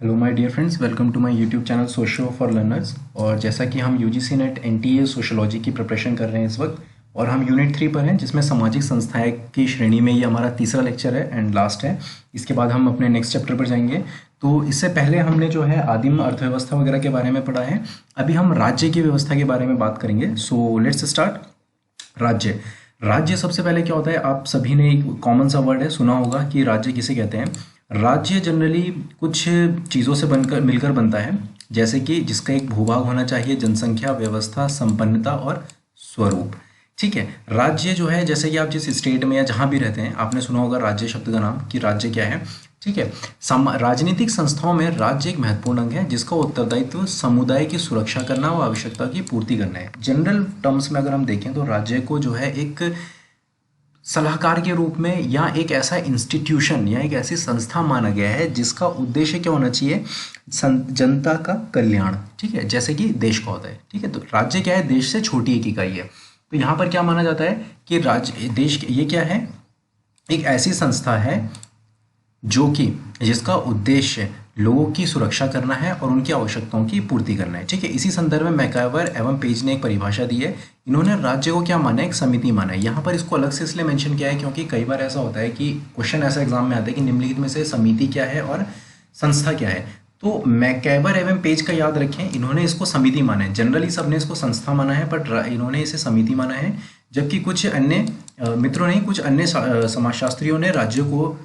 Hello my dear friends, welcome to my YouTube channel socio for learners. और जैसा कि हम यूजीसी नेट एनटीए सोशोलॉजी की preparation कर रहे हैं इस वक्त, और हम यूनिट 3 पर हैं जिसमें सामाजिक संस्थाएं की श्रेणी में ये हमारा तीसरा लेक्चर है एंड लास्ट है। इसके बाद हम अपने नेक्स्ट चैप्टर पर जाएंगे। तो इससे पहले हमने जो है आदिम अर्थव्यवस्था वगैरह के बारे में पढ़ा है। अभी हम राज्य की व्यवस्था के बारे में बात करेंगे। So let's start. राज्य राज्य सबसे पहले क्या होता है, आप सभी ने एक कॉमन सा वर्ड है सुना होगा कि राज्य किसे कहते हैं। राज्य जनरली कुछ चीज़ों से बनकर मिलकर बनता है, जैसे कि जिसका एक भूभाग होना चाहिए, जनसंख्या, व्यवस्था, संपन्नता और स्वरूप। ठीक है। राज्य जो है, जैसे कि आप जिस स्टेट में या जहाँ भी रहते हैं, आपने सुना होगा राज्य शब्द का नाम कि राज्य क्या है। ठीक है। राजनीतिक संस्थाओं में राज्य एक महत्वपूर्ण अंग है जिसका उत्तरदायित्व समुदाय की सुरक्षा करना व आवश्यकता की पूर्ति करना है। जनरल टर्म्स में अगर हम देखें तो राज्य को जो है एक सलाहकार के रूप में या एक ऐसा इंस्टीट्यूशन या एक ऐसी संस्था माना गया है जिसका उद्देश्य क्या होना चाहिए, जनता का कल्याण। ठीक है, जैसे कि देश का होता है। ठीक है, तो राज्य क्या है, देश से छोटी एक इकाई है। तो यहाँ पर क्या माना जाता है कि राज्य देश ये क्या है, एक ऐसी संस्था है जो कि जिसका उद्देश्य लोगों की सुरक्षा करना है और उनकी आवश्यकताओं की पूर्ति करना है। ठीक है, इसी संदर्भ में मैकाइवर एवं पेज ने एक परिभाषा दी है। इन्होंने राज्य को क्या माना है, एक समिति माना है। यहाँ पर इसको अलग से इसलिए मेंशन किया है क्योंकि कई बार ऐसा होता है कि क्वेश्चन ऐसा एग्जाम में आता है कि निम्नलिखित में से समिति क्या है और संस्था क्या है। तो मैकाइवर एवं पेज का याद रखें, इन्होंने इसको समिति माना है। जनरली सबने इसको संस्था माना है, बट इन्होंने इसे समिति माना है। जबकि कुछ अन्य मित्रों ने, कुछ अन्य समाजशास्त्रियों ने राज्य को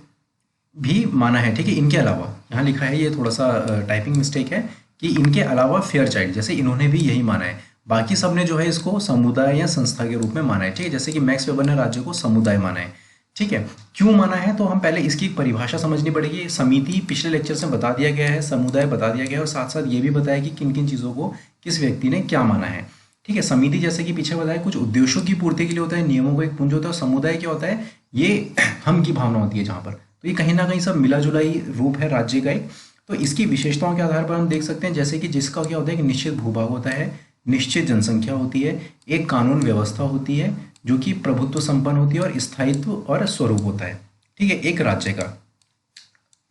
भी माना है। ठीक है, इनके अलावा यहाँ लिखा है, ये थोड़ा सा टाइपिंग मिस्टेक है, कि इनके अलावा फेयर चाइल्ड, जैसे इन्होंने भी यही माना है। बाकी सब ने जो है इसको समुदाय या संस्था के रूप में माना है। ठीक है, जैसे कि मैक्स वेबर ने राज्य को समुदाय माना है। ठीक है, क्यों माना है, तो हम पहले इसकी एक परिभाषा समझनी पड़ेगी। समिति पिछले लेक्चर से बता दिया गया है, समुदाय बता दिया गया है, और साथ साथ ये भी बताया कि किन किन चीज़ों को किस व्यक्ति ने क्या माना है। ठीक है, समिति जैसे कि पीछे बताया कुछ उद्देश्यों की पूर्ति के लिए होता है, नियमों का एक पुंज होता है। और समुदाय क्या होता है, ये हम की भावना होती है जहाँ पर। तो ये कहीं ना कहीं सब मिला जुला ही रूप है राज्य का एक। तो इसकी विशेषताओं के आधार पर हम देख सकते हैं, जैसे कि जिसका क्या होता है कि निश्चित भूभाग होता है, निश्चित जनसंख्या होती है, एक कानून व्यवस्था होती है जो कि प्रभुत्व संपन्न होती है, और स्थायित्व और स्वरूप होता है। ठीक है, एक राज्य का।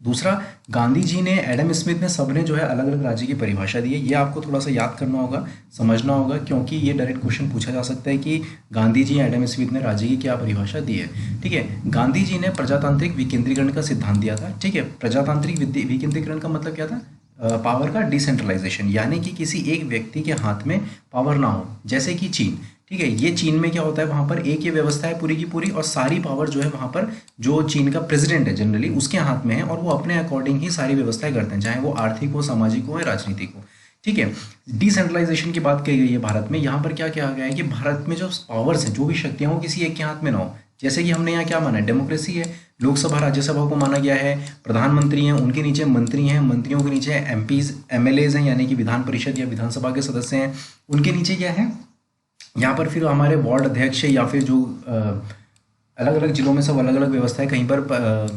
दूसरा, गांधी जी ने, एडम स्मिथ ने, सबने जो है अलग अलग राज्य की परिभाषा दी है। ये आपको थोड़ा सा याद करना होगा, समझना होगा, क्योंकि ये डायरेक्ट क्वेश्चन पूछा जा सकता है कि गांधी जी, एडम स्मिथ ने राज्य की क्या परिभाषा दी है। ठीक है, गांधी जी ने प्रजातांत्रिक विकेंद्रीकरण का सिद्धांत दिया था। ठीक है, प्रजातांत्रिक विकेंद्रीकरण का मतलब क्या था, पावर का डिसेंट्रलाइजेशन, यानी कि किसी एक व्यक्ति के हाथ में पावर ना हो, जैसे कि चीन। ठीक है, ये चीन में क्या होता है, वहाँ पर एक ही व्यवस्था है पूरी की पूरी, और सारी पावर जो है वहाँ पर जो चीन का प्रेसिडेंट है जनरली उसके हाथ में है, और वो अपने अकॉर्डिंग ही सारी व्यवस्थाएं करते हैं, चाहे वो आर्थिक हो, सामाजिक हो या राजनीतिक हो। ठीक है, डिसेंट्रलाइजेशन की बात कही गई है भारत में। यहाँ पर क्या कहा गया है कि भारत में जो पावर्स हैं, जो भी शक्तियाँ, वो किसी एक के हाथ में ना हो। जैसे कि हमने यहाँ क्या माना है, डेमोक्रेसी है, लोकसभा राज्यसभा को माना गया है, प्रधानमंत्री हैं, उनके नीचे मंत्री हैं, मंत्रियों के नीचे एमपीज एमएलएज हैं, यानी कि विधान परिषद या विधानसभा के सदस्य हैं, उनके नीचे क्या है, यहाँ पर फिर हमारे वार्ड अध्यक्ष या फिर जो अलग अलग जिलों में सब अलग अलग व्यवस्था है, कहीं पर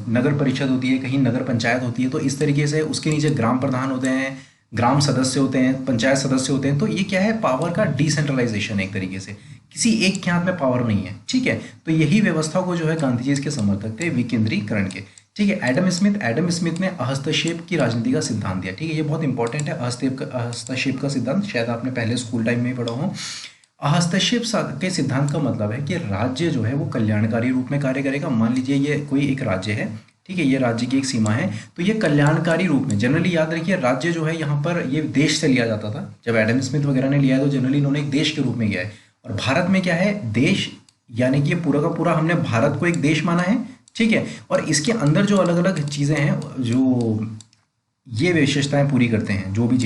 नगर परिषद होती है, कहीं नगर पंचायत होती है। तो इस तरीके से उसके नीचे ग्राम प्रधान होते हैं, ग्राम सदस्य होते हैं, पंचायत सदस्य होते हैं। तो ये क्या है, पावर का डिसेंट्रलाइजेशन है एक तरीके से, किसी एक के हाथ में पावर नहीं है। ठीक है, तो यही व्यवस्था को जो है गांधी जी इसके समर्थक थे, विकेंद्रीकरण के। ठीक है, एडम स्मिथ ने हस्तक्षेप की राजनीति का सिद्धांत दिया। ठीक है, ये बहुत इंपॉर्टेंट है, हस्तक्षेप का सिद्धांत, शायद आपने पहले स्कूल टाइम में ही पढ़ा हो। हस्तक्षेप के सिद्धांत का मतलब है कि राज्य जो है वो कल्याणकारी रूप में कार्य करेगा। मान लीजिए ये कोई एक राज्य है, ठीक है, ये राज्य की एक सीमा है, तो ये कल्याणकारी रूप में, जनरली याद रखिए राज्य जो है यहाँ पर ये देश से लिया जाता था। जब एडम स्मिथ वगैरह ने लिया है तो जनरली इन्होंने एक देश के रूप में किया है। और भारत में क्या है, देश, यानी कि पूरा का पूरा हमने भारत को एक देश माना है। ठीक है, और इसके अंदर जो अलग अलग चीज़ें हैं, जो ये विशेषताएं पूरी करते हैं, जो भी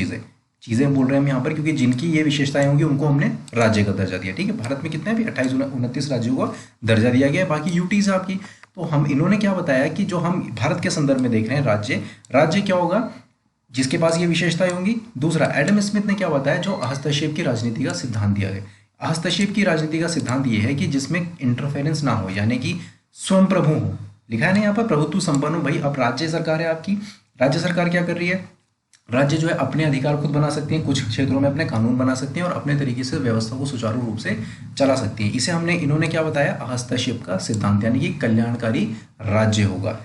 चीज़ें बोल रहे हैं हम यहाँ पर, क्योंकि जिनकी ये विशेषताएं होंगी उनको हमने राज्य का दर्जा दिया। ठीक है, भारत में कितने भी 28-29 राज्यों को दर्जा दिया गया है, बाकी यूटीज आपकी। तो हम, इन्होंने क्या बताया कि जो हम भारत के संदर्भ में देख रहे हैं, राज्य क्या होगा, जिसके पास ये विशेषताएं होंगी। दूसरा, एडम स्मिथ ने क्या बताया, जो हस्तक्षेप की राजनीति का सिद्धांत दिया गया। हस्तक्षेप की राजनीति का सिद्धांत ये है कि जिसमें इंटरफेरेंस ना हो, यानी कि स्वयं प्रभु हो। लिखा है ना यहाँ पर, प्रभुत्व संपन्न हो। भाई अब राज्य सरकार है आपकी, राज्य सरकार क्या कर रही है, राज्य जो है अपने अधिकार खुद बना सकती हैं, कुछ क्षेत्रों में अपने कानून बना सकती हैं और अपने तरीके से व्यवस्था को सुचारू रूप से चला सकती है। इसे इन्होंने क्या बताया, हस्तक्षेप का सिद्धांत, यानी कि कल्याणकारी राज्य होगा।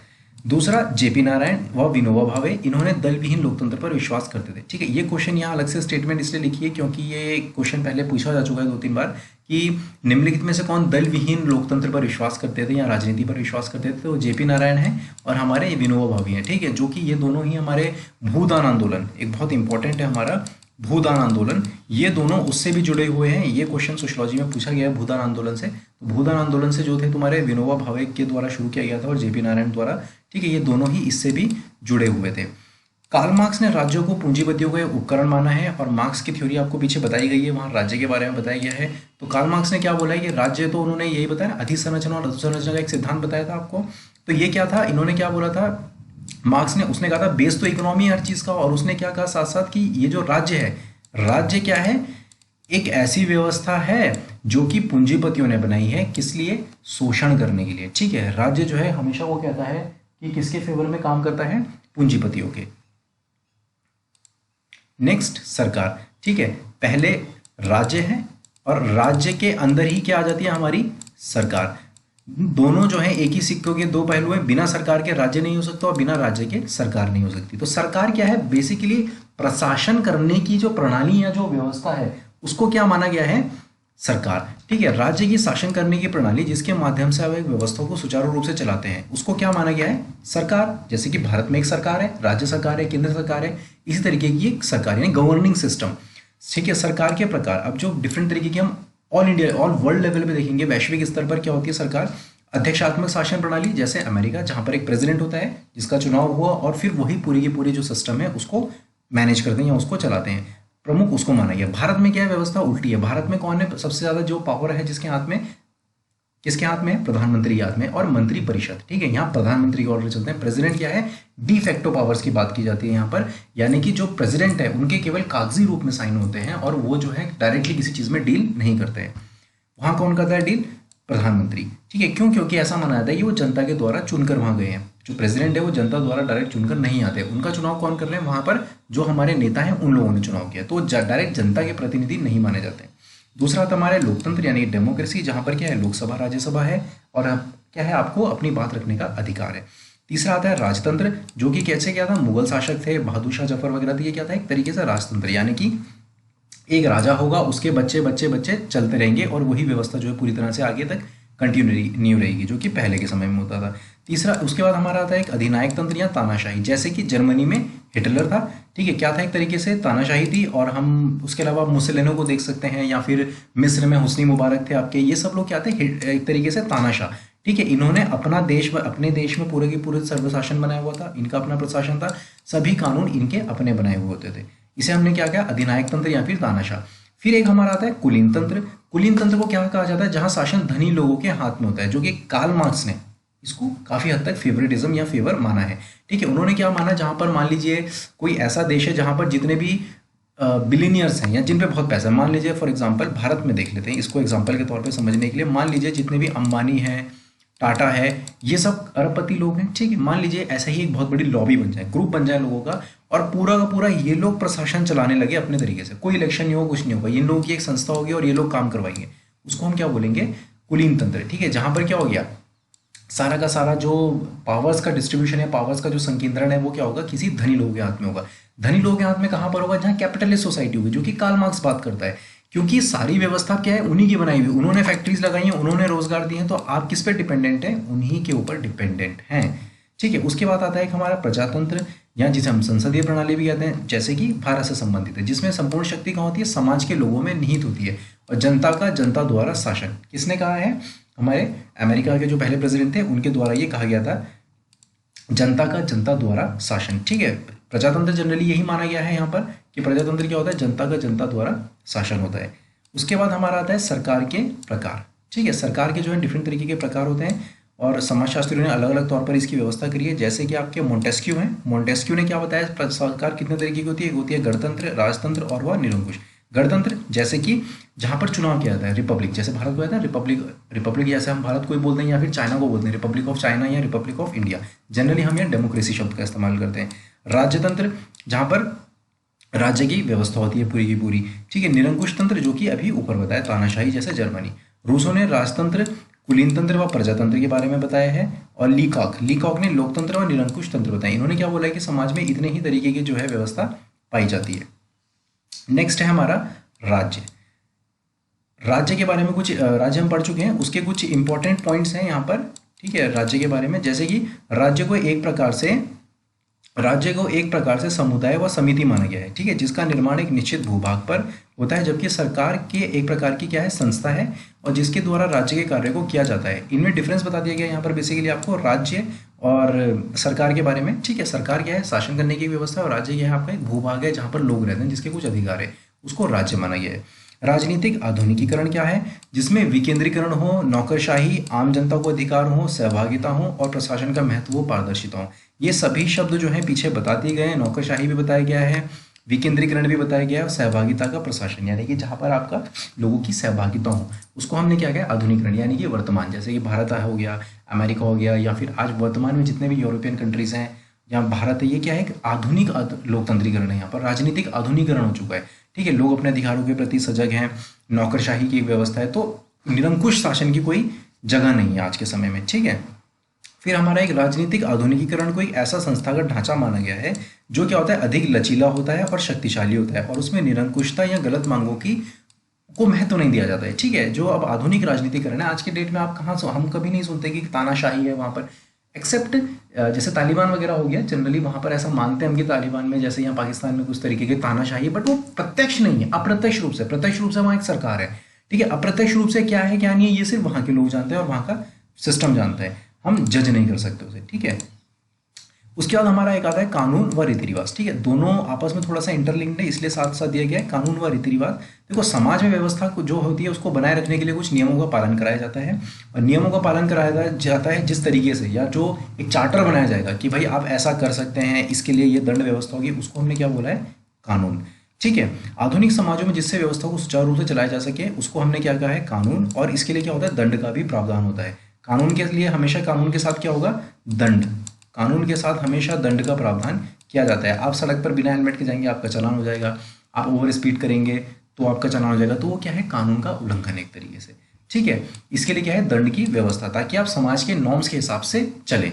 दूसरा जेपी नारायण व विनोबा भावे, इन्होंने दल विहीन लोकतंत्र पर विश्वास करते थे। ठीक है, ये क्वेश्चन यहाँ अलग से स्टेटमेंट इसलिए लिखी है क्योंकि ये क्वेश्चन पहले पूछा जा चुका है 2-3 बार कि निम्नलिखित में से कौन दल विहीन लोकतंत्र पर विश्वास करते थे या राजनीति पर विश्वास करते थे, तो जेपी नारायण है और हमारे विनोबा भावे हैं। ठीक है, जो कि ये दोनों ही हमारे भूदान आंदोलन, एक बहुत इंपॉर्टेंट है हमारा भूदान आंदोलन, ये दोनों उससे भी जुड़े हुए हैं। ये क्वेश्चन सोशियोलॉजी में पूछा गया है भूदान आंदोलन से। तो भूदान आंदोलन से जो थे तुम्हारे विनोबा भावे के द्वारा शुरू किया गया था और जेपी नारायण द्वारा। ठीक है, ये दोनों ही इससे भी जुड़े हुए थे। कार्ल मार्क्स ने राज्यों को पूंजीपतियों का उपकरण माना है और मार्क्स की थ्योरी आपको पीछे बताई गई है, वहाँ राज्य के बारे में बताया गया है। तो कार्ल मार्क्स ने क्या बोला है कि राज्य, तो उन्होंने यही बताया, अधिसंरचना और अधोसंरचना का एक सिद्धांत बताया था आपको। तो ये क्या था, इन्होंने क्या बोला था मार्क्स ने, उसने कहा था बेस तो इकोनॉमी है हर चीज़ का, और उसने क्या कहा साथ साथ कि ये जो राज्य है, राज्य क्या है, एक ऐसी व्यवस्था है जो कि पूंजीपतियों ने बनाई है, किस लिए, शोषण करने के लिए। ठीक है, राज्य जो है हमेशा वो कहता है कि किसके फेवर में काम करता है, पूंजीपतियों के। नेक्स्ट सरकार। ठीक है, पहले राज्य है और राज्य के अंदर ही क्या आ जाती है हमारी सरकार। दोनों जो है एक ही सिक्कों के दो पहलू हैं, बिना सरकार के राज्य नहीं हो सकता और बिना राज्य के सरकार नहीं हो सकती। तो सरकार क्या है, बेसिकली प्रशासन करने की जो प्रणाली या जो व्यवस्था है उसको क्या माना गया है, सरकार। ठीक है, राज्य की शासन करने की प्रणाली जिसके माध्यम से आप एक व्यवस्था को सुचारू रूप से चलाते हैं उसको क्या माना गया है, सरकार। जैसे कि भारत में एक सरकार है, राज्य सरकार है, केंद्र सरकार है, इसी तरीके की एक सरकार यानी गवर्निंग सिस्टम। ठीक है, सरकार के प्रकार अब जो डिफरेंट तरीके की हम all India, all world level पे देखेंगे, वैश्विक स्तर पर क्या होती है सरकार, अध्यक्षात्मक शासन प्रणाली, जैसे अमेरिका जहां पर एक प्रेसिडेंट होता है जिसका चुनाव हुआ और फिर वही पूरी की पूरी जो सिस्टम है उसको मैनेज करते हैं या उसको चलाते हैं, प्रमुख उसको माना गया। भारत में क्या है, व्यवस्था उल्टी है। भारत में कौन है सबसे ज्यादा जो पावर है, जिसके हाथ में, किसके हाथ में है, प्रधानमंत्री के हाथ में और मंत्री परिषद। ठीक है, यहाँ प्रधानमंत्री के ऑर्डर चलते हैं। प्रेसिडेंट क्या है, डी फैक्टो पावर्स की बात की जाती है यहाँ पर, यानी कि जो प्रेसिडेंट है उनके केवल कागजी रूप में साइन होते हैं और वो जो है डायरेक्टली किसी चीज में डील नहीं करते हैं। वहां कौन करता है डील, प्रधानमंत्री। ठीक है, क्यों, क्योंकि ऐसा माना जाता है कि वो जनता के द्वारा चुनकर वहां गए हैं। जो प्रेसिडेंट है वो जनता द्वारा डायरेक्ट चुनकर नहीं आते, उनका चुनाव कौन कर रहे हैं, वहां पर जो हमारे नेता हैं उन लोगों ने चुनाव किया, तो डायरेक्ट जनता के प्रतिनिधि नहीं माने जाते। दूसरा आता हमारे लोकतंत्र यानी डेमोक्रेसी, जहां पर क्या है, लोकसभा राज्यसभा है और क्या है, आपको अपनी बात रखने का अधिकार है। तीसरा आता है राजतंत्र, जो कि कैसे क्या था, मुगल शासक थे, बहादुर शाह जफर वगैरह थे, ये क्या था, एक तरीके से राजतंत्र, यानी कि एक राजा होगा, उसके बच्चे बच्चे बच्चे चलते रहेंगे और वही व्यवस्था जो है पूरी तरह से आगे तक कंटिन्यू रहेगी, जो कि पहले के समय में होता था। तीसरा, उसके बाद हमारा आता है एक अधिनायक तंत्र या तानाशाही, जैसे कि जर्मनी में हिटलर था। ठीक है, क्या था, एक तरीके से तानाशाही थी। और हम उसके अलावा मुसलिनों को देख सकते हैं, या फिर मिस्र में हुस्नी मुबारक थे आपके, ये सब लोग क्या थे, एक तरीके से तानाशाह। ठीक है, इन्होंने अपना देश, अपने देश में पूरे के पूरे सर्वशासन बनाया हुआ था, इनका अपना प्रशासन था, सभी कानून इनके अपने बनाए हुए होते थे। इसे हमने क्या किया, अधिनायक तंत्र या फिर तानाशाह। फिर एक हमारा आता है कुलीन तंत्र। कुलीन तंत्र को क्या कहा जाता है, जहां शासन धनी लोगों के हाथ में होता है, जो कि कार्ल मार्क्स ने इसको काफी हद तक फेवरेटिज्म या फेवर माना है। ठीक है, उन्होंने क्या माना, जहां पर मान लीजिए कोई ऐसा देश है जहां पर जितने भी बिलीनियर्स हैं या जिन पे बहुत पैसा है, मान लीजिए फॉर एग्जांपल भारत में देख लेते हैं इसको एग्जांपल के तौर पे समझने के लिए, मान लीजिए जितने भी अंबानी है, टाटा है, ये सब अरबपति लोग हैं। ठीक है, मान लीजिए ऐसा ही एक बहुत बड़ी लॉबी बन जाए, ग्रुप बन जाए लोगों का, और पूरा का पूरा ये लोग प्रशासन चलाने लगे अपने तरीके से, कोई इलेक्शन नहीं होगा, कुछ नहीं होगा, इन लोगों की एक संस्था होगी और ये लोग काम करवाएंगे, उसको हम क्या बोलेंगे, कुलीन तंत्र। ठीक है, जहां पर क्या हो गया, सारा का सारा जो पावर्स का डिस्ट्रीब्यूशन है, पावर्स का जो संकेंद्रण है, वो क्या होगा, किसी धनी लोगों के हाथ में होगा। धनी लोगों के हाथ में कहां पर होगा, जहां कैपिटलिस्ट सोसाइटी होगी, जो कि कार्ल मार्क्स बात करता है, क्योंकि सारी व्यवस्था क्या है, उन्हीं की बनाई हुई, उन्होंने फैक्ट्रीज लगाई हैं, उन्होंने रोजगार दिए हैं, तो आप किस पे डिपेंडेंट हैं, उन्हीं के ऊपर डिपेंडेंट हैं। ठीक है, उसके बाद आता है एक हमारा प्रजातंत्र, या जिसे हम संसदीय प्रणाली भी कहते हैं, जैसे कि भारत से संबंधित है, जिसमें संपूर्ण शक्ति कहाँ होती है, समाज के लोगों में निहित होती है, और जनता का जनता द्वारा शासन। किसने कहा है, हमारे अमेरिका के जो पहले प्रेसिडेंट थे उनके द्वारा ये कहा गया था, जनता का जनता द्वारा शासन। ठीक है, प्रजातंत्र जनरली यही माना गया है यहाँ पर कि प्रजातंत्र क्या होता है, जनता का जनता द्वारा शासन होता है। उसके बाद हमारा आता है सरकार के प्रकार। ठीक है, सरकार के जो है डिफरेंट तरीके के प्रकार होते हैं और समाजशास्त्रियों ने अलग अलग तौर पर इसकी व्यवस्था करी है। जैसे कि आपके मोंटेस्क्यू हैं, मोंटेस्क्यू ने क्या बताया, सरकार कितने तरीके की होती है, एक होती है गणतंत्र, राजतंत्र और वह निरंकुश। गणतंत्र जैसे कि जहां पर चुनाव किया जाता है, रिपब्लिक, जैसे भारत को कहता है रिपब्लिक जैसे हम भारत को ही बोलते हैं, या फिर चाइना को बोलते हैं रिपब्लिक ऑफ चाइना या रिपब्लिक ऑफ इंडिया, जनरली हम यहाँ डेमोक्रेसी शब्द का इस्तेमाल करते हैं। राज्यतंत्र, जहां पर राज्य की व्यवस्था होती है पूरी की पूरी। ठीक है, निरंकुश तंत्र, जो कि अभी ऊपर बताया तानाशाही, जैसे जर्मनी। रूसों ने राजतंत्र कुलीन तंत्र व प्रजातंत्र के बारे में बताया है। और लीकॉक ने लोकतंत्र और निरंकुश तंत्र बताया। इन्होंने क्या बोला है कि समाज में इतने ही तरीके की जो है व्यवस्था पाई जाती है। नेक्स्ट है हमारा राज्य। राज्य के बारे में कुछ राज्य हम पढ़ चुके हैं, उसके कुछ इंपॉर्टेंट पॉइंट्स हैं यहाँ पर, ठीक है, राज्य के बारे में। जैसे कि राज्य को एक प्रकार से समुदाय व समिति माना गया है, ठीक है, जिसका निर्माण एक निश्चित भूभाग पर होता है, जबकि सरकार के एक प्रकार की क्या है, संस्था है, और जिसके द्वारा राज्य के कार्य को किया जाता है। इनमें डिफरेंस बता दिया गया यहाँ पर बेसिकली आपको राज्य और सरकार के बारे में, ठीक है। सरकार क्या है, शासन करने की व्यवस्था, और राज्य क्या है, आपका एक भूभाग है जहाँ पर लोग रहते हैं, जिसके कुछ अधिकार है, उसको राज्य माना गया है। राजनीतिक आधुनिकीकरण क्या है, जिसमें विकेंद्रीकरण हो, नौकरशाही, आम जनता को अधिकार हो, सहभागिता हो और प्रशासन का महत्व हो, पारदर्शिता हो। ये सभी शब्द जो है पीछे बता दिए गए हैं। नौकरशाही भी बताया गया है, विकेंद्रीकरण भी बताया गया है, और सहभागिता का प्रशासन, यानी कि जहाँ पर आपका लोगों की सहभागिता हो, उसको हमने क्या किया, आधुनिकीकरण, यानी कि वर्तमान, जैसे कि भारत हो गया, अमेरिका हो गया, या फिर आज वर्तमान में जितने भी यूरोपियन कंट्रीज हैं, यहाँ भारत है, ये क्या है, आधुनिक लोकतंत्रीकरण है। यहाँ पर राजनीतिक आधुनिकीकरण हो चुका है, ठीक है। लोग अपने अधिकारों के प्रति सजग हैं, नौकरशाही की व्यवस्था है, तो निरंकुश शासन की कोई जगह नहीं है आज के समय में, ठीक है। फिर हमारा एक राजनीतिक आधुनिकीकरण को एक ऐसा संस्थागत ढांचा माना गया है जो क्या होता है, अधिक लचीला होता है और शक्तिशाली होता है, और उसमें निरंकुशता या गलत मांगों को महत्व नहीं दिया जाता है, ठीक है। जो अब आधुनिक राजनीतिकरण है आज के डेट में, आप कहाँ हम कभी नहीं सुनते कि तानाशाही है वहाँ पर, एक्सेप्ट जैसे तालिबान वगैरह हो गया, जनरली वहाँ पर ऐसा मानते हैं हम कि तालिबान में, जैसे यहाँ पाकिस्तान में कुछ तरीके की तानाशाही है, बट वो प्रत्यक्ष नहीं है, अप्रत्यक्ष रूप से। प्रत्यक्ष रूप से वहाँ एक सरकार है, ठीक है, अप्रत्यक्ष रूप से क्या है क्या नहीं है, ये सिर्फ वहाँ के लोग जानते हैं और वहाँ का सिस्टम जानता है, हम जज नहीं कर सकते उसे, ठीक है। उसके बाद हमारा एक आता है कानून व रीति रिवाज, ठीक है। दोनों आपस में थोड़ा सा इंटरलिंक्ड है, इसलिए साथ साथ दिया गया है कानून व रीति रिवाज। देखो, समाज में व्यवस्था को जो होती है उसको बनाए रखने के लिए कुछ नियमों का पालन कराया जाता है, और नियमों का पालन कराया जाता है जिस तरीके से, या जो एक चार्टर बनाया जाएगा कि भाई आप ऐसा कर सकते हैं, इसके लिए ये दंड व्यवस्था होगी, उसको हमने क्या बोला है, कानून, ठीक है। आधुनिक समाजों में जिससे व्यवस्था को सुचारू रूप से चलाया जा सके उसको हमने क्या कहा है, कानून, और इसके लिए क्या होता है, दंड का भी प्रावधान होता है। कानून के लिए हमेशा कानून के साथ क्या होगा, दंड, कानून के साथ हमेशा दंड का प्रावधान किया जाता है। आप सड़क पर बिना हेलमेट के जाएंगे, आपका चालान हो जाएगा, आप ओवर स्पीड करेंगे तो आपका चालान हो जाएगा, तो वो क्या है, कानून का उल्लंघन एक तरीके से, ठीक है। इसके लिए क्या है, दंड की व्यवस्था, ताकि आप समाज के नॉर्म्स के हिसाब से चलें।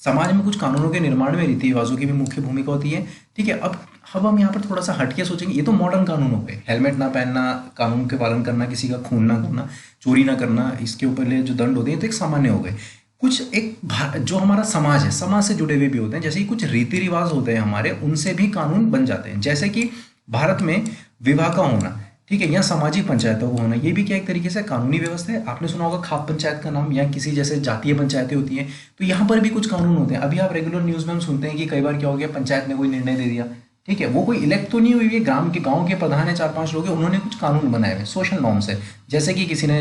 समाज में कुछ कानूनों के निर्माण में रीति रिवाजों की भी मुख्य भूमिका होती है, ठीक है। अब हम यहाँ पर थोड़ा सा हटके सोचेंगे, ये तो मॉडर्न कानून हो गए, हेलमेट ना पहनना, कानून के पालन करना, किसी का खून ना करना, चोरी ना करना, इसके ऊपर जो दंड होते हैं तो एक सामान्य हो गए। कुछ एक जो हमारा समाज है, समाज से जुड़े हुए भी होते हैं, जैसे कि कुछ रीति रिवाज होते हैं हमारे, उनसे भी कानून बन जाते हैं। जैसे कि भारत में विवाह का होना, ठीक है, या सामाजिक पंचायतों को होना, ये भी क्या एक तरीके से कानूनी व्यवस्था है। आपने सुना होगा खाप पंचायत का नाम, या किसी जैसे जातीय पंचायतें होती हैं, तो यहाँ पर भी कुछ कानून होते हैं। अभी आप रेगुलर न्यूज़ में हम सुनते हैं कि कई बार क्या हो गया, पंचायत ने कोई निर्णय दे दिया, ठीक है, वो कोई इलेक्ट तो नहीं हुई है, गांव के प्रधान है, 4-5 लोग हैं, उन्होंने कुछ कानून बनाए हुए, सोशल नॉर्म्स है। जैसे कि किसी ने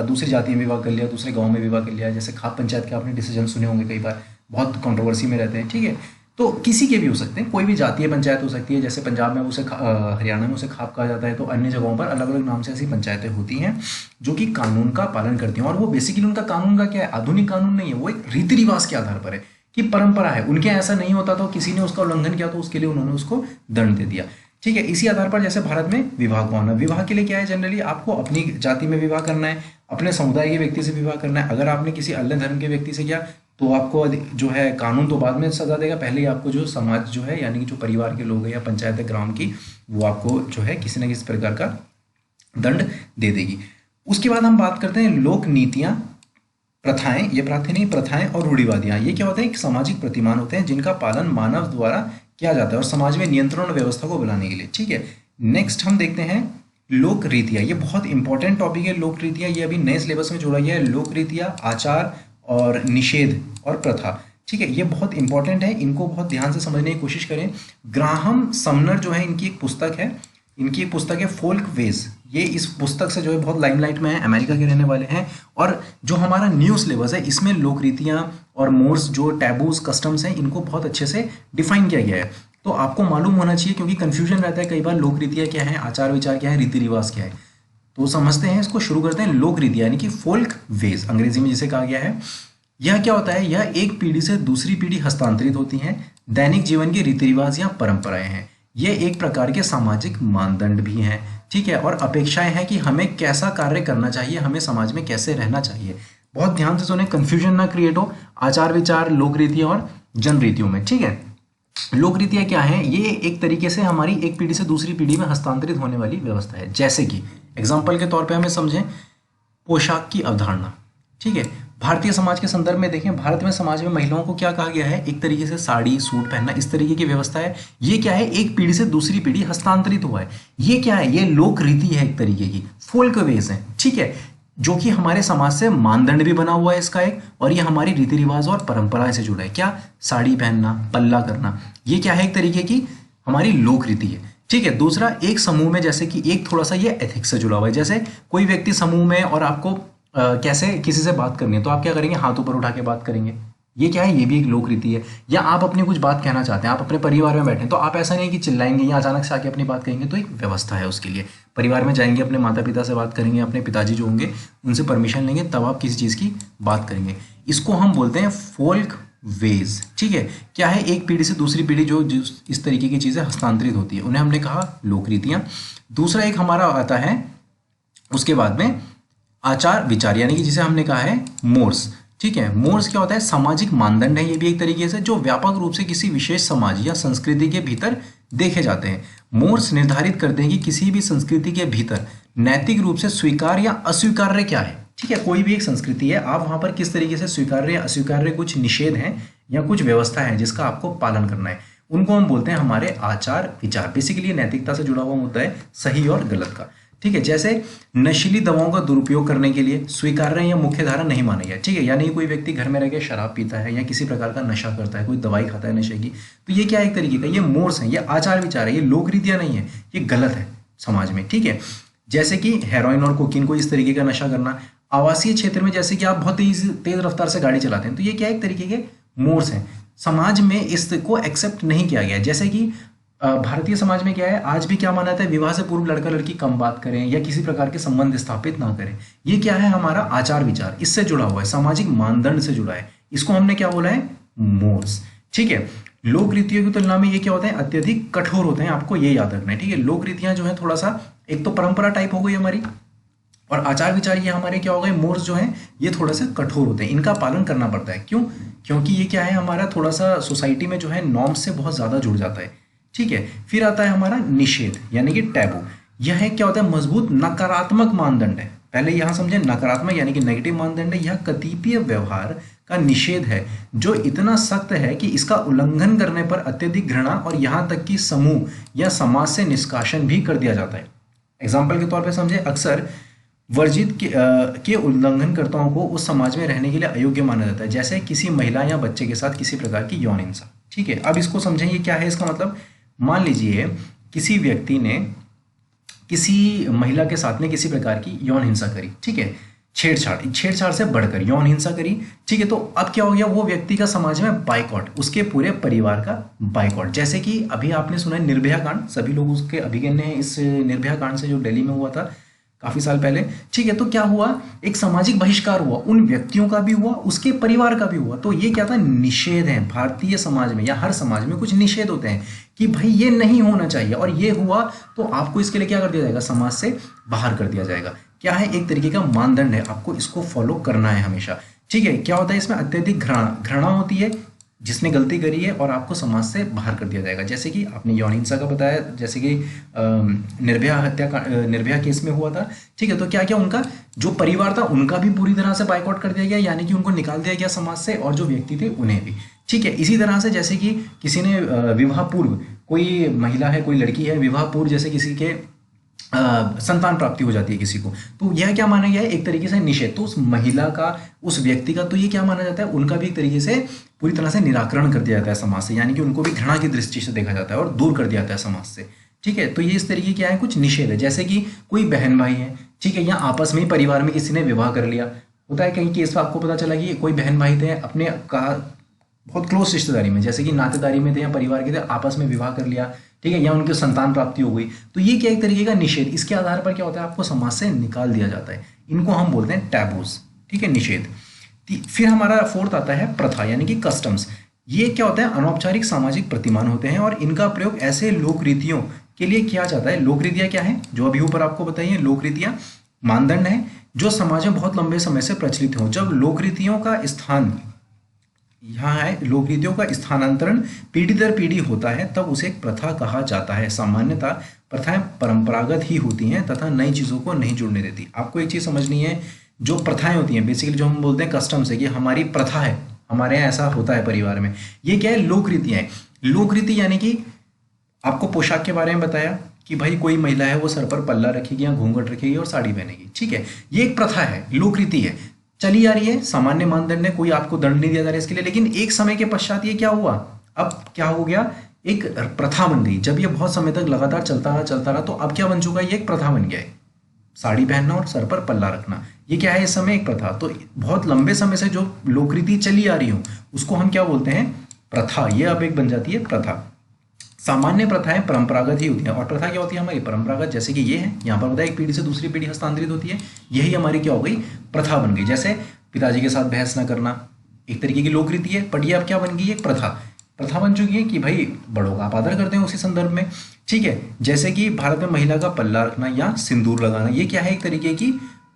दूसरी जाति में विवाह कर लिया, दूसरे गांव में विवाह कर लिया, जैसे खाप पंचायत के आपने डिसीजन सुने होंगे, कई बार बहुत कंट्रोवर्सी में रहते हैं, ठीक है। तो किसी के भी हो सकते हैं, कोई भी जातीय पंचायत हो सकती है, जैसे पंजाब में उसे हरियाणा में उसे खाप कहा जाता है, तो अन्य जगहों पर अलग अलग नाम से ऐसी पंचायतें होती हैं जो कि कानून का पालन करती हैं। और वो बेसिकली उनका कानून का क्या है, आधुनिक कानून नहीं है, वो एक रीति रिवाज के आधार पर है कि परंपरा है, उनके ऐसा नहीं होता, तो किसी ने उसका उल्लंघन किया तो उसके लिए उन्होंने उसको दंड दे दिया, ठीक है। इसी आधार पर जैसे भारत में विवाह का होना, विवाह के लिए क्या है, जनरली आपको अपनी जाति में विवाह करना है, अपने समुदाय के व्यक्ति से विवाह करना है। अगर आपने किसी अन्य धर्म के व्यक्ति से किया तो आपको जो है कानून तो बाद में सजा देगा, पहले ही आपको जो समाज जो है, यानी कि जो परिवार के लोग हैं या पंचायत है ग्राम की, वो आपको जो है किसी न किसी प्रकार का दंड दे देगी। उसके बाद हम बात करते हैं लोक नीतियाँ, प्रथाएं, ये प्रथाएं नहीं, प्रथाएं और रूढ़िवादियाँ। ये क्या होता है, एक सामाजिक प्रतिमान होते हैं जिनका पालन मानव द्वारा किया जाता है और समाज में नियंत्रण और व्यवस्था को बनाने के लिए, ठीक है। नेक्स्ट हम देखते हैं लोक रीतियाँ। ये बहुत इंपॉर्टेंट टॉपिक है लोक रीतियाँ, ये अभी नए सिलेबस में जोड़ा गया है। लोक रीतियाँ, आचार और निषेध और प्रथा, ठीक है, ये बहुत इंपॉर्टेंट है, इनको बहुत ध्यान से समझने की कोशिश करें। ग्राहम समनर जो है, इनकी एक पुस्तक है, इनकी एक पुस्तक है फोल्क वेज। ये इस पुस्तक से जो है बहुत लाइमलाइट में है, अमेरिका के रहने वाले हैं। और जो हमारा न्यू सिलेबस है इसमें लोक रीतियाँ और मोर्स, जो टैबूज कस्टम्स हैं, इनको बहुत अच्छे से डिफाइन किया गया है। तो आपको मालूम होना चाहिए, क्योंकि कन्फ्यूजन रहता है कई बार, लोक रीतियाँ क्या है, आचार विचार क्या है, रीति रिवाज क्या है। तो समझते हैं इसको, शुरू करते हैं। लोक रीतियाँ यानी कि फोल्क वेज, अंग्रेजी में जिसे कहा गया है, यह क्या होता है, यह एक पीढ़ी से दूसरी पीढ़ी हस्तांतरित होती हैं, दैनिक जीवन के रीति रिवाज या परंपराएं हैं। ये एक प्रकार के सामाजिक मानदंड भी हैं। ठीक है, और अपेक्षाएं हैं कि हमें कैसा कार्य करना चाहिए, हमें समाज में कैसे रहना चाहिए। बहुत ध्यान से सुने, कंफ्यूजन ना क्रिएट हो आचार विचार, लोक रीतियां और जन रीतियों में। ठीक है, लोक रीतियां क्या है, ये एक तरीके से हमारी एक पीढ़ी से दूसरी पीढ़ी में हस्तांतरित होने वाली व्यवस्था है। जैसे कि एग्जाम्पल के तौर पे हमें समझें पोशाक की अवधारणा। ठीक है, भारतीय समाज के संदर्भ में देखें, भारत में समाज में महिलाओं को क्या कहा गया है, एक तरीके से साड़ी सूट पहनना, इस तरीके की व्यवस्था है। ये क्या है, एक पीढ़ी से दूसरी पीढ़ी हस्तांतरित हुआ है। ये क्या है, ये लोक रीति है, एक तरीके की फोल्क वेज है। ठीक है, जो कि हमारे समाज से मानदंड भी बना हुआ है इसका एक, और ये हमारी रीति रिवाज और परंपराएं से जुड़ा है। क्या, साड़ी पहनना, पल्ला करना, ये क्या है, एक तरीके की हमारी लोक रीति है। ठीक है, दूसरा, एक समूह में जैसे कि एक थोड़ा सा ये एथिक्स से जुड़ा हुआ है। जैसे कोई व्यक्ति समूह में और आपको कैसे किसी से बात करनी है, तो आप क्या करेंगे, हाथ ऊपर उठा के बात करेंगे। ये क्या है, ये भी एक लोक रीति है। या आप अपनी कुछ बात कहना चाहते हैं, आप अपने परिवार में बैठे हैं, तो आप ऐसा नहीं कि चिल्लाएंगे या अचानक से आके अपनी बात कहेंगे, तो एक व्यवस्था है उसके लिए। परिवार में जाएंगे, अपने माता पिता से बात करेंगे, अपने पिताजी जो होंगे उनसे परमिशन लेंगे, तब आप किसी चीज़ की बात करेंगे। इसको हम बोलते हैं फोल्क वेज। ठीक है, क्या है, एक पीढ़ी से दूसरी पीढ़ी जो इस तरीके की चीज़ें हस्तांतरित होती है, उन्हें हमने कहा लोक रीतियाँ। दूसरा एक हमारा आता है उसके बाद में आचार विचार, यानी कि जिसे हमने कहा है मोर्स। ठीक है, मोर्स क्या होता है, सामाजिक मानदंड है ये भी एक तरीके से, जो व्यापक रूप से किसी विशेष समाज या संस्कृति के भीतर देखे जाते हैं। मोर्स निर्धारित करते हैं कि किसी भी संस्कृति के भीतर नैतिक रूप से स्वीकार्य या अस्वीकार्य क्या है। ठीक है, कोई भी एक संस्कृति है, आप वहां पर किस तरीके से स्वीकार्य या अस्वीकार्य कुछ निषेध हैं या कुछ व्यवस्था है जिसका आपको पालन करना है, उनको हम बोलते हैं हमारे आचार विचार। बेसिकली नैतिकता से जुड़ा हुआ मुद्दा है, सही और गलत का। ठीक है, जैसे नशीली दवाओं का दुरुपयोग करने के लिए स्वीकार्य या मुख्य धारा नहीं माना गया। ठीक है, यानी कोई व्यक्ति घर में रह के शराब पीता है या किसी प्रकार का नशा करता है, कोई दवाई खाता है नशे की, तो ये क्या है, एक तरीके का ये मोर्स है, ये आचार विचार है, ये लोक रीतियां नहीं है, ये गलत है समाज में। ठीक है, जैसे कि हेरोइन और कोकीन को इस तरीके का नशा करना। आवासीय क्षेत्र में जैसे कि आप बहुत तेज रफ्तार से गाड़ी चलाते हैं, तो ये क्या है, एक तरीके के मोर्स हैं। समाज में इसको एक्सेप्ट नहीं किया गया। जैसे कि भारतीय समाज में क्या है, आज भी क्या माना जाता है, विवाह से पूर्व लड़का लड़की कम बात करें या किसी प्रकार के संबंध स्थापित ना करें। ये क्या है, हमारा आचार विचार, इससे जुड़ा हुआ है, सामाजिक मानदंड से जुड़ा है। इसको हमने क्या बोला है, मोर्स। ठीक है, लोक रीतियों की तुलना में ये क्या होता है, अत्यधिक कठोर होते हैं, आपको ये याद रखना है। ठीक है, लोक रीतियां जो है थोड़ा सा, एक तो परंपरा टाइप हो गई हमारी, और आचार विचार ये हमारे क्या हो गए, मोर्स जो हैं ये थोड़ा सा कठोर होते हैं, इनका पालन करना पड़ता है। क्यों, क्योंकि ये क्या है, हमारा थोड़ा सा सोसाइटी में जो है नॉर्म्स से बहुत ज्यादा जुड़ जाता है। ठीक है, फिर आता है हमारा निषेध, यानी कि टैबू। यह क्या होता है, मजबूत नकारात्मक मानदंड है। पहले यहां समझे, नकारात्मक यानी कि नेगेटिव मानदंड है। यह कतिपय व्यवहार का निषेध है जो इतना सख्त है कि इसका उल्लंघन करने पर अत्यधिक घृणा और यहां तक कि समूह या समाज से निष्कासन भी कर दिया जाता है। एग्जाम्पल के तौर पर समझे, अक्सर वर्जित के उल्लंघनकर्ताओं को उस समाज में रहने के लिए अयोग्य माना जाता है, जैसे किसी महिला या बच्चे के साथ किसी प्रकार की यौन हिंसा। ठीक है, अब इसको समझें, ये क्या है, इसका मतलब मान लीजिए किसी व्यक्ति ने किसी महिला के साथ में किसी प्रकार की यौन हिंसा करी। ठीक है, छेड़छाड़ से बढ़कर यौन हिंसा करी। ठीक है, तो अब क्या हो गया, वो व्यक्ति का समाज में बाइकॉट, उसके पूरे परिवार का बाइकॉट। जैसे कि अभी आपने सुना है निर्भया कांड, सभी लोग उसके अभिज्ञ हैं इस निर्भया कांड से, जो दिल्ली में हुआ था काफी साल पहले। ठीक है, तो क्या हुआ, एक सामाजिक बहिष्कार हुआ, उन व्यक्तियों का भी हुआ, उसके परिवार का भी हुआ। तो ये क्या था, निषेध है। भारतीय समाज में या हर समाज में कुछ निषेध होते हैं कि भाई ये नहीं होना चाहिए, और ये हुआ तो आपको इसके लिए क्या कर दिया जाएगा, समाज से बाहर कर दिया जाएगा। क्या है, एक तरीके का मानदंड है, आपको इसको फॉलो करना है हमेशा। ठीक है, क्या होता है इसमें, अत्यधिक घृणा होती है जिसने गलती करी है, और आपको समाज से बाहर कर दिया जाएगा। जैसे कि आपने यौन हिंसा का बताया, जैसे कि निर्भया केस में हुआ था। ठीक है, तो क्या क्या उनका जो परिवार था उनका भी पूरी तरह से बाइकआउट कर दिया गया, यानी कि उनको निकाल दिया गया समाज से, और जो व्यक्ति थे उन्हें भी। ठीक है, इसी तरह से जैसे कि किसी ने विवाह पूर्व, कोई महिला है, कोई लड़की है, विवाह पूर्व जैसे किसी के संतान प्राप्ति हो जाती है किसी को, तो यह क्या माना गया है, एक तरीके से निषेध। तो उस महिला का, उस व्यक्ति का, तो ये क्या माना जाता है, उनका भी एक तरीके से पूरी तरह से निराकरण कर दिया जाता है समाज से, यानी कि उनको भी घृणा की दृष्टि से देखा जाता है और दूर कर दिया जाता है समाज से। ठीक है, तो ये इस तरीके क्या है, कुछ निषेध है। जैसे कि कोई बहन भाई है, ठीक है, या आपस में ही परिवार में किसी ने विवाह कर लिया, होता है कहीं केस में आपको पता चला कि कोई बहन भाई थे अपने का बहुत क्लोज रिश्तेदारी में, जैसे कि नातेदारी में थे या परिवार के थे, आपस में विवाह कर लिया। ठीक है, या उनकी संतान प्राप्ति हो गई, तो ये क्या एक तरीके का निषेध, इसके आधार पर क्या होता है, आपको समाज से निकाल दिया जाता है। इनको हम बोलते हैं टैबूज। ठीक है, निषेध। फिर हमारा फोर्थ आता है प्रथा, यानी कि कस्टम्स। ये क्या होता है, अनौपचारिक सामाजिक प्रतिमान होते हैं, और इनका प्रयोग ऐसे लोक रीतियों के लिए किया जाता है। लोक रीतियाँ क्या है, जो अभी ऊपर आपको बताइए, लोक रीतियाँ मानदंड है जो समाज में बहुत लंबे समय से प्रचलित हो। जब लोक रीतियों का स्थान यहाँ है, लोक रीतियों का स्थानांतरण पीढ़ी दर पीढ़ी होता है, तब उसे एक प्रथा कहा जाता है। सामान्यतः प्रथाएं परंपरागत ही होती हैं तथा नई चीज़ों को नहीं जुड़ने देती। आपको एक चीज़ समझनी है, जो प्रथाएं होती हैं बेसिकली, जो हम बोलते हैं कस्टम्स है, कि हमारी प्रथा है, हमारे यहाँ ऐसा होता है परिवार में, ये क्या है, लोक रीतियाँ हैं। लोक रीति यानी कि आपको पोशाक के बारे में बताया कि भाई कोई महिला है वो सर पर पल्ला रखेगी या घूंघट रखेगी और साड़ी पहनेगी, ठीक है, ये एक प्रथा है, लोक रीति है, चली आ रही है, सामान्य मानदंड है, कोई आपको दंड नहीं दिया जा रहा है इसके लिए। लेकिन एक समय के पश्चात ये क्या हुआ, अब क्या हो गया, एक प्रथा बन गई। जब ये बहुत समय तक लगातार चलता रहा तो अब क्या बन चुका है, ये एक प्रथा बन गया है, साड़ी पहनना और सर पर पल्ला रखना, ये क्या है, इस समय एक प्रथा। तो बहुत लंबे समय से जो लोक रीति चली आ रही हो उसको हम क्या बोलते हैं, प्रथा। ये अब एक बन जाती है प्रथा। सामान्य प्रथाएं परंपरागत ही होती हैं, और प्रथा क्या होती है हमारी, परंपरागत, जैसे कि ये है, यहाँ पर बताया एक पीढ़ी से दूसरी पीढ़ी हस्तांतरित होती है, यही हमारी क्या हो गई, प्रथा बन गई। जैसे पिताजी के साथ बहस न करना एक तरीके की लोक रीति है, बट ये अब क्या बन गई, एक प्रथा बन चुकी है कि भाई बड़ों का आप आदर करते हैं उसी संदर्भ में, ठीक है। जैसे कि भारत में महिला का पल्ला रखना या सिंदूर लगाना, ये क्या है, एक तरीके की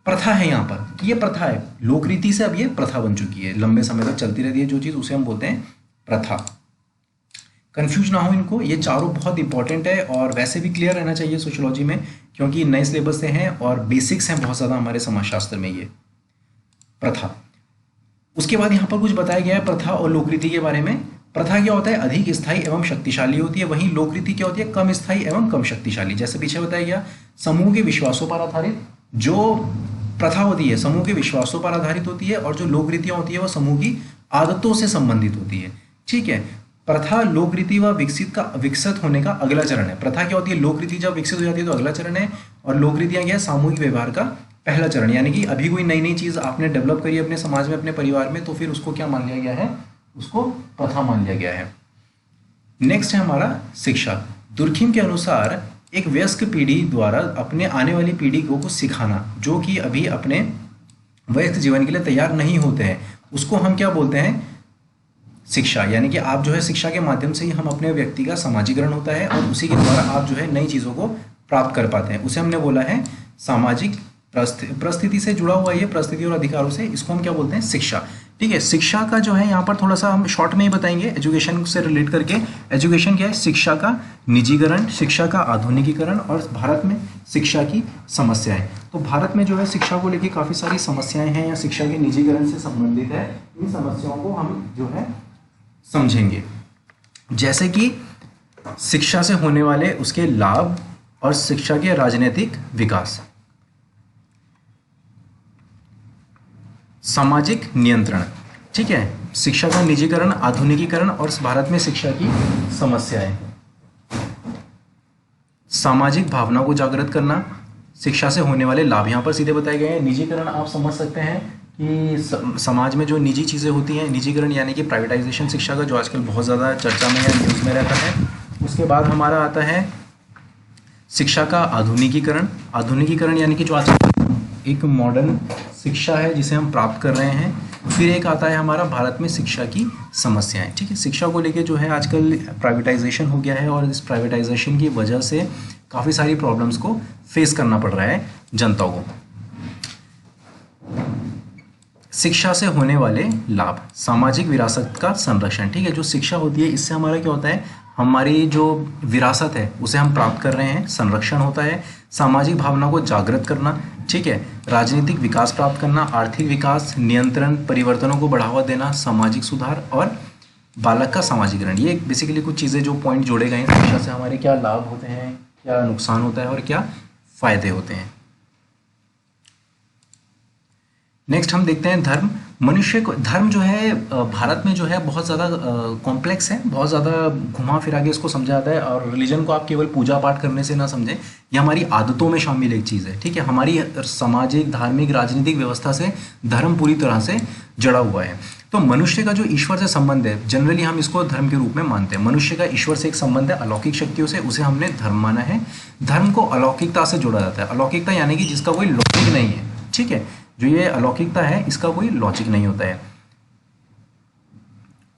प्रथा है यहाँ पर, कि ये प्रथा है, लोक रीति से अब ये प्रथा बन चुकी है, लंबे समय तक चलती रहती है जो चीज़, उसे हम बोलते हैं प्रथा। कंफ्यूज ना हो इनको, ये चारों बहुत इंपॉर्टेंट है और वैसे भी क्लियर रहना चाहिए सोशियोलॉजी में, क्योंकि नए सिलेबस से हैं और बेसिक्स हैं बहुत ज़्यादा हमारे समाजशास्त्र में ये प्रथा। उसके बाद यहाँ पर कुछ बताया गया है प्रथा और लोकरीति के बारे में। प्रथा क्या होता है, अधिक स्थायी एवं शक्तिशाली होती है, वहीं लोकरीति क्या होती है, कम स्थायी एवं कम शक्तिशाली। जैसे पीछे बताया गया, समूह के विश्वासों पर आधारित जो प्रथा होती है समूह के विश्वासों पर आधारित होती है, और जो लोकरीतियाँ होती है वो समूह की आदतों से संबंधित होती है, ठीक है। प्रथा लोकरीति व विकसित होने का अगला चरण है। प्रथा क्या होती है, लोकरीति जब विकसित हो जाती है तो अगला चरण है, और लोकरीतियाँ क्या है, सामूहिक व्यवहार का पहला चरण। यानी कि अभी कोई नई चीज़ आपने डेवलप करी अपने समाज में, अपने परिवार में, तो फिर उसको क्या मान लिया गया है, उसको प्रथा मान लिया गया है। नेक्स्ट है हमारा शिक्षा। दुर्खिम के अनुसार एक वयस्क पीढ़ी द्वारा अपने आने वाली पीढ़ी को कुछ सिखाना, जो कि अभी अपने वयस्क जीवन के लिए तैयार नहीं होते हैं, उसको हम क्या बोलते हैं, शिक्षा। यानी कि आप जो है शिक्षा के माध्यम से ही हम अपने व्यक्ति का समाजीकरण होता है और उसी के द्वारा आप जो है नई चीज़ों को प्राप्त कर पाते हैं, उसे हमने बोला है सामाजिक परिस्थिति से जुड़ा हुआ, ये परिस्थिति और अधिकारों से, इसको हम क्या बोलते हैं, शिक्षा, ठीक है। शिक्षा का जो है यहाँ पर थोड़ा सा हम शॉर्ट में ही बताएंगे एजुकेशन से रिलेट करके। एजुकेशन क्या है, शिक्षा का निजीकरण, शिक्षा का आधुनिकीकरण और भारत में शिक्षा की समस्याएं। तो भारत में जो है शिक्षा को लेकर काफ़ी सारी समस्याएं हैं या शिक्षा के निजीकरण से संबंधित है, इन समस्याओं को हम जो है समझेंगे। जैसे कि शिक्षा से होने वाले उसके लाभ और शिक्षा के राजनीतिक विकास, सामाजिक नियंत्रण, ठीक है, शिक्षा का निजीकरण, आधुनिकीकरण और भारत में शिक्षा की समस्याएं, सामाजिक भावना को जागृत करना, शिक्षा से होने वाले लाभ यहाँ पर सीधे बताए गए हैं। निजीकरण आप समझ सकते हैं कि समाज में जो निजी चीज़ें होती हैं, निजीकरण यानी कि प्राइवेटाइजेशन शिक्षा का, जो आजकल बहुत ज़्यादा चर्चा में या न्यूज़ में रहता है। उसके बाद हमारा आता है शिक्षा का आधुनिकीकरण। आधुनिकीकरण यानी कि जो आजकल एक मॉडर्न शिक्षा है जिसे हम प्राप्त कर रहे हैं। फिर एक आता है हमारा भारत में शिक्षा की समस्याएं, ठीक है। शिक्षा को लेके जो है आजकल प्राइवेटाइजेशन हो गया है और इस प्राइवेटाइजेशन की वजह से काफ़ी सारी प्रॉब्लम्स को फेस करना पड़ रहा है जनता को। शिक्षा से होने वाले लाभ, सामाजिक विरासत का संरक्षण, ठीक है। जो शिक्षा होती है इससे हमारा क्या होता है, हमारी जो विरासत है उसे हम प्राप्त कर रहे हैं, संरक्षण होता है। सामाजिक भावना को जागृत करना, ठीक है। राजनीतिक विकास प्राप्त करना, आर्थिक विकास, नियंत्रण, परिवर्तनों को बढ़ावा देना, सामाजिक सुधार और बालक का समाजीकरण। ये बेसिकली कुछ चीज़ें जो पॉइंट जोड़े गए हैं, शिक्षा से हमारे क्या लाभ होते हैं, क्या नुकसान होता है और क्या फायदे होते हैं। नेक्स्ट हम देखते हैं धर्म। मनुष्य को धर्म जो है भारत में जो है बहुत ज़्यादा कॉम्प्लेक्स है, बहुत ज़्यादा घुमा फिरा के इसको समझा जाता है। और रिलीजन को आप केवल पूजा पाठ करने से ना समझें, ये हमारी आदतों में शामिल एक चीज़ है, ठीक है। हमारी सामाजिक, धार्मिक, राजनीतिक व्यवस्था से धर्म पूरी तरह से जड़ा हुआ है। तो मनुष्य का जो ईश्वर से संबंध है, जनरली हम इसको धर्म के रूप में मानते हैं। मनुष्य का ईश्वर से एक संबंध है अलौकिक शक्तियों से, उसे हमने धर्म माना है। धर्म को अलौकिकता से जोड़ा जाता है। अलौकिकता यानी कि जिसका कोई लॉजिक नहीं है, ठीक है। जो ये अलौकिकता है इसका कोई लॉजिक नहीं होता है।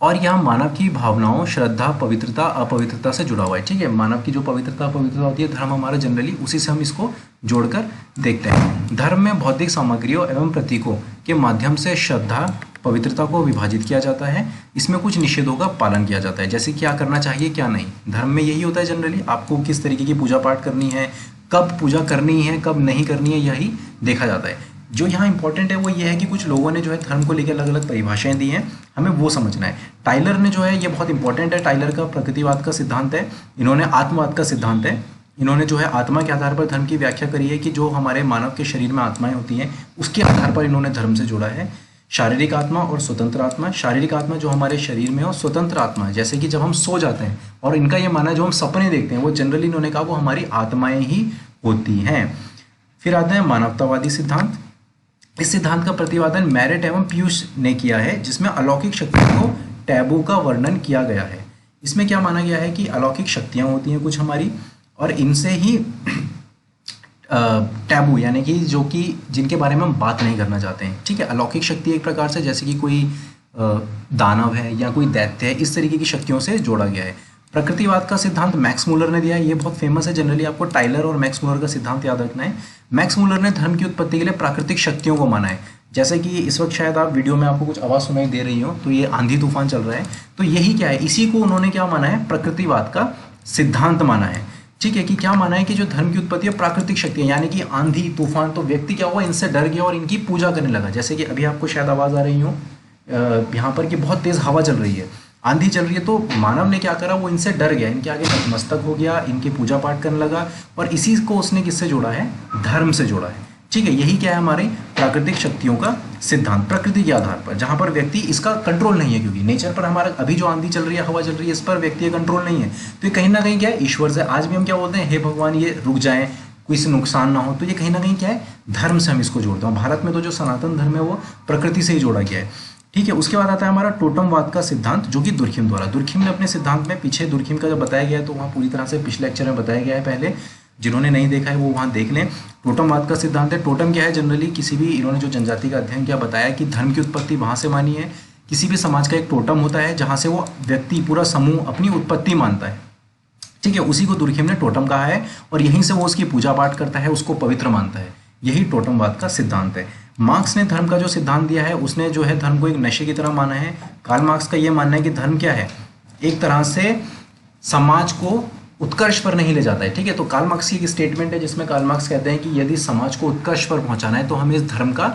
और यह मानव की भावनाओं, श्रद्धा, पवित्रता, अपवित्रता से जुड़ा हुआ है। ठीक है, मानव की जो पवित्रता अपवित्रता होती है, धर्म हमारा जनरली उसी से हम इसको जोड़कर देखते हैं। धर्म में भौतिक सामग्रियों एवं प्रतीकों के माध्यम से श्रद्धा, पवित्रता को विभाजित किया जाता है। इसमें कुछ निषेधों का पालन किया जाता है, जैसे क्या करना चाहिए क्या नहीं। धर्म में यही होता है जनरली, आपको किस तरीके की पूजा पाठ करनी है, कब पूजा करनी है, कब नहीं करनी है, यही देखा जाता है। जो यहाँ इंपॉर्टेंट है वो ये है कि कुछ लोगों ने जो है धर्म को लेकर अलग अलग परिभाषाएं दी हैं, हमें वो समझना है। टाइलर ने जो है, ये बहुत इंपॉर्टेंट है, टाइलर का प्रकृतिवाद का सिद्धांत है, इन्होंने आत्मवाद का सिद्धांत है। इन्होंने जो है आत्मा के आधार पर धर्म की व्याख्या करी है कि जो हमारे मानव के शरीर में आत्माएं होती हैं उसके आधार पर इन्होंने धर्म से जोड़ा है। शारीरिक आत्मा और स्वतंत्र आत्मा। शारीरिक आत्मा जो हमारे शरीर में है, और स्वतंत्र आत्मा जैसे कि जब हम सो जाते हैं, और इनका ये मानना है जो हम सपने देखते हैं वो जनरली इन्होंने कहा वो हमारी आत्माएं ही होती हैं। फिर आता है मानवतावादी सिद्धांत। इस सिद्धांत का प्रतिपादन मैरेट एवं पीयूष ने किया है, जिसमें अलौकिक शक्तियों को टैबू का वर्णन किया गया है। इसमें क्या माना गया है कि अलौकिक शक्तियां होती हैं कुछ हमारी, और इनसे ही टैबू यानी कि जो कि जिनके बारे में हम बात नहीं करना चाहते हैं। ठीक है, अलौकिक शक्ति एक प्रकार से जैसे कि कोई दानव है या कोई दैत्य है, इस तरीके की शक्तियों से जोड़ा गया है। प्रकृतिवाद का सिद्धांत मैक्स मूलर ने दिया है, ये बहुत फेमस है, जनरली आपको टाइलर और मैक्स मूलर का सिद्धांत याद रखना है। मैक्स मूलर ने धर्म की उत्पत्ति के लिए प्राकृतिक शक्तियों को माना है। जैसे कि इस वक्त शायद आप वीडियो में आपको कुछ आवाज़ सुनाई दे रही हो, तो ये आंधी तूफान चल रहा है, तो यही क्या है, इसी को उन्होंने क्या माना है, प्रकृतिवाद का सिद्धांत माना है। ठीक है, कि क्या माना है कि जो धर्म की उत्पत्ति है प्राकृतिक शक्तियां, यानी कि आंधी तूफान, तो व्यक्ति क्या हुआ, इनसे डर गया और इनकी पूजा करने लगा। जैसे कि अभी आपको शायद आवाज़ आ रही हो यहाँ पर कि बहुत तेज़ हवा चल रही है, आंधी चल रही है, तो मानव ने क्या करा, वो इनसे डर गया, इनके आगे नतमस्तक हो गया, इनकी पूजा पाठ करने लगा, और इसी को उसने किससे जोड़ा है, धर्म से जोड़ा है। ठीक है, यही क्या है हमारे प्राकृतिक शक्तियों का सिद्धांत, प्रकृति के आधार पर, जहां पर व्यक्ति इसका कंट्रोल नहीं है, क्योंकि नेचर पर हमारा अभी जो आंधी चल रही है, हवा चल रही है, इस पर व्यक्ति का कंट्रोल नहीं है, तो ये कहीं ना कहीं क्या है, ईश्वर से। आज भी हम क्या बोलते हैं, हे भगवान ये रुक जाए, कोई से नुकसान ना हो, तो ये कहीं ना कहीं क्या है, धर्म से हम इसको जोड़ते हैं। भारत में तो जो सनातन धर्म है वो प्रकृति से ही जोड़ा गया है। ठीक है, उसके बाद आता है हमारा टोटमवाद का सिद्धांत, जो कि दुर्खिम द्वारा, दुर्खिम ने अपने सिद्धांत में, पीछे दुर्खिम का जब बताया गया है तो वहाँ पूरी तरह से पिछले लेक्चर में बताया गया है, पहले जिन्होंने नहीं देखा है वो वहाँ देख लें। टोटमवाद का सिद्धांत है, टोटम क्या है, जनरली किसी भी, इन्होंने जो जनजाति का अध्ययन किया बताया कि धर्म की उत्पत्ति वहाँ से मानी है। किसी भी समाज का एक टोटम होता है जहाँ से वो व्यक्ति, पूरा समूह अपनी उत्पत्ति मानता है। ठीक है, उसी को दुर्खिम ने टोटम कहा है, और यहीं से वो उसकी पूजा पाठ करता है, उसको पवित्र मानता है। यही टोटमवाद का सिद्धांत है। मार्क्स ने धर्म का जो सिद्धांत दिया है, उसने जो है धर्म को एक नशे की तरह माना है। कार्ल मार्क्स का ये मानना है कि धर्म क्या है, एक तरह से समाज को उत्कर्ष पर नहीं ले जाता है। ठीक है, तो कार्ल मार्क्स की एक स्टेटमेंट है जिसमें कार्ल मार्क्स कहते हैं कि यदि समाज को उत्कर्ष पर पहुंचाना है तो हमें इस धर्म का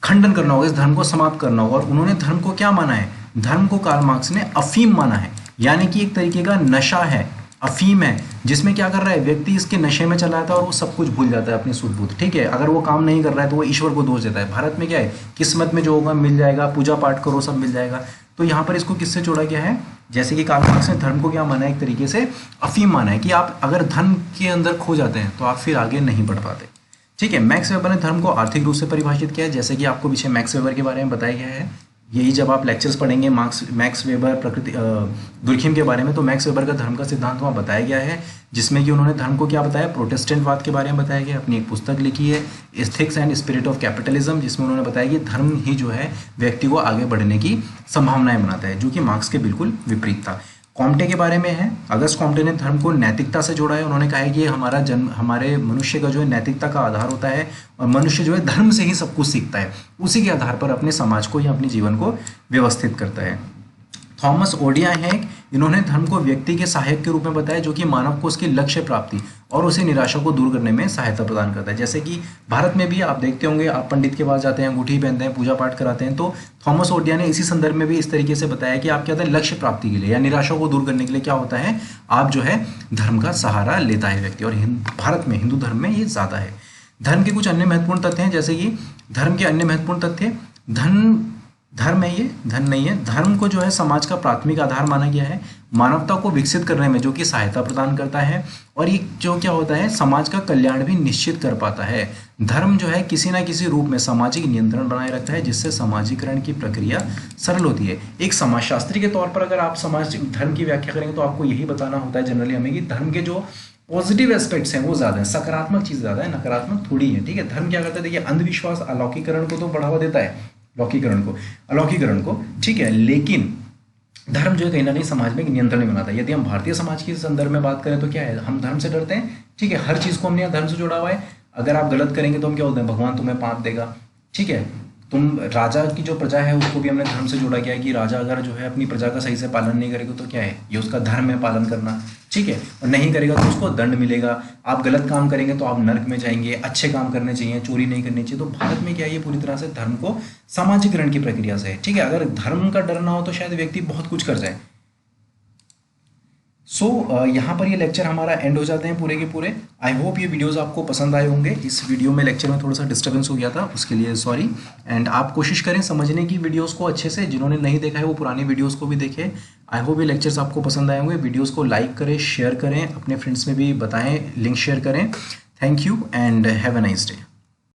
खंडन करना होगा, इस धर्म को समाप्त करना होगा। और उन्होंने धर्म को क्या माना है, धर्म को कार्ल मार्क्स ने अफीम माना है, यानी कि एक तरीके का नशा है, अफीम है, जिसमें क्या कर रहा है व्यक्ति, इसके नशे में चला जाता है और वो सब कुछ भूल जाता है, अपनी सुध बुध। ठीक है, अगर वो काम नहीं कर रहा है तो वो ईश्वर को दोष देता है। भारत में क्या है, किस्मत में जो होगा मिल जाएगा, पूजा पाठ करो सब मिल जाएगा। तो यहाँ पर इसको किससे जोड़ा गया है, जैसे कि कार्ल मार्क्स ने धर्म को क्या माना है, एक तरीके से अफीम माना है, कि आप अगर धर्म के अंदर खो जाते हैं तो आप फिर आगे नहीं बढ़ पाते। ठीक है, मैक्स वेबर ने धर्म को आर्थिक रूप से परिभाषित किया है, जैसे कि आपको पीछे मैक्स वेबर के बारे में बताया गया है। यही जब आप लेक्चर्स पढ़ेंगे मैक्स वेबर प्रकृति दुर्खिम के बारे में, तो मैक्स वेबर का धर्म का सिद्धांत वहाँ बताया गया है, जिसमें कि उन्होंने धर्म को क्या बताया, प्रोटेस्टेंटवाद के बारे में बताया गया। अपनी एक पुस्तक लिखी है, ethics and spirit of capitalism, जिसमें उन्होंने बताया कि धर्म ही जो है व्यक्ति को आगे बढ़ने की संभावनाएं बनाता है, जो कि मार्क्स के बिल्कुल विपरीत था। कॉम्टे के बारे में है, अगस्त कॉम्टे ने धर्म को नैतिकता से जोड़ा है। उन्होंने कहा है कि हमारा जन्म, हमारे मनुष्य का जो है नैतिकता का आधार होता है, और मनुष्य जो है धर्म से ही सब कुछ सीखता है, उसी के आधार पर अपने समाज को या अपने जीवन को व्यवस्थित करता है। थॉमस ओडिया है, इन्होंने धर्म को व्यक्ति के सहायक के रूप में बताया, जो कि मानव को उसकी लक्ष्य प्राप्ति और उसे निराशा को दूर करने में सहायता प्रदान करता है। जैसे कि भारत में भी आप देखते होंगे, आप पंडित के पास जाते हैं, अंगूठी पहनते हैं, पूजा पाठ कराते हैं, तो थॉमस ओडिया ने इसी संदर्भ में भी इस तरीके से बताया कि आप क्या होता है, लक्ष्य प्राप्ति के लिए या निराशा को दूर करने के लिए क्या होता है, आप जो है धर्म का सहारा लेता है व्यक्ति, और भारत में हिंदू धर्म में ये ज़्यादा है। धर्म के कुछ अन्य महत्वपूर्ण तथ्य हैं, जैसे कि धर्म के अन्य महत्वपूर्ण तथ्य, धर्म है, ये धन नहीं है। धर्म को जो है समाज का प्राथमिक आधार माना गया है, मानवता को विकसित करने में जो कि सहायता प्रदान करता है, और ये जो क्या होता है, समाज का कल्याण भी निश्चित कर पाता है। धर्म जो है किसी ना किसी रूप में सामाजिक नियंत्रण बनाए रखता है, जिससे सामाजिकरण की प्रक्रिया सरल होती है। एक समाजशास्त्री के तौर पर अगर आप समाज धर्म की व्याख्या करेंगे तो आपको यही बताना होता है जनरली हमें कि धर्म के जो पॉजिटिव एस्पेक्ट्स हैं वो ज़्यादा है, सकारात्मक चीज़ ज़्यादा है, नकारात्मक थोड़ी है। ठीक है, धर्म क्या करता है, देखिए अंधविश्वास अलौकिकरण को तो बढ़ावा देता है, अलौकिकरण को, ठीक है, लेकिन धर्म जो है कहीं ना कहीं समाज में एक नियंत्रण में बनाता है। यदि हम भारतीय समाज के संदर्भ में बात करें तो क्या है, हम धर्म से डरते हैं, ठीक है, हर चीज़ को हमने यहाँ धर्म से जोड़ा हुआ है। अगर आप गलत करेंगे तो हम क्या बोलते हैं, भगवान तुम्हें पाप देगा, ठीक है। तुम राजा की जो प्रजा है उसको भी हमने धर्म से जोड़ा गया है कि राजा अगर जो है अपनी प्रजा का सही से पालन नहीं करेगा तो क्या है, ये उसका धर्म है पालन करना, ठीक है, और नहीं करेगा तो उसको दंड मिलेगा। आप गलत काम करेंगे तो आप नर्क में जाएंगे, अच्छे काम करने चाहिए, चोरी नहीं करनी चाहिए। तो भारत में क्या है, ये पूरी तरह से धर्म को सामाजिकरण की प्रक्रिया से है, ठीक है। अगर धर्म का डर ना हो तो शायद व्यक्ति बहुत कुछ कर जाए। यहाँ पर ये लेक्चर हमारा एंड हो जाते हैं पूरे के पूरे। आई होप ये वीडियोस आपको पसंद आए होंगे। इस वीडियो में लेक्चर में थोड़ा सा डिस्टर्बेंस हो गया था, उसके लिए सॉरी। एंड आप कोशिश करें समझने की वीडियोस को अच्छे से, जिन्होंने नहीं देखा है वो पुरानी वीडियोस को भी देखें। आई होप ये लेक्चर्स आपको पसंद आए होंगे। वीडियोज़ को लाइक करें, शेयर करें, अपने फ्रेंड्स में भी बताएँ, लिंक शेयर करें। Thank you and have a nice day.